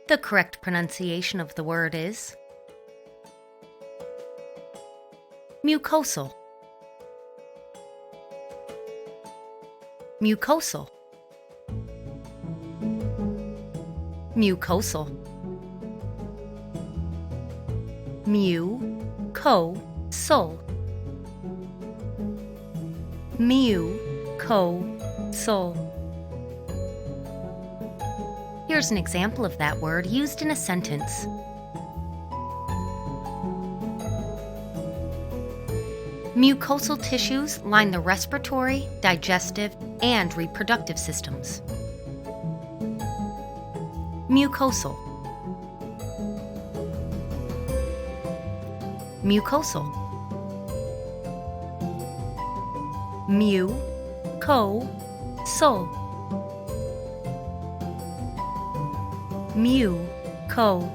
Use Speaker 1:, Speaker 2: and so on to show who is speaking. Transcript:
Speaker 1: The correct pronunciation of the word is mucosal. Mucosal. Mucosal. Mu-co-sol. Mu-co-sol. Here's an example of that word used in a sentence. Mucosal tissues line the respiratory, digestive, and reproductive systems. Mucosal. Mucosal. Mu-co-sol. Mu-co-sol.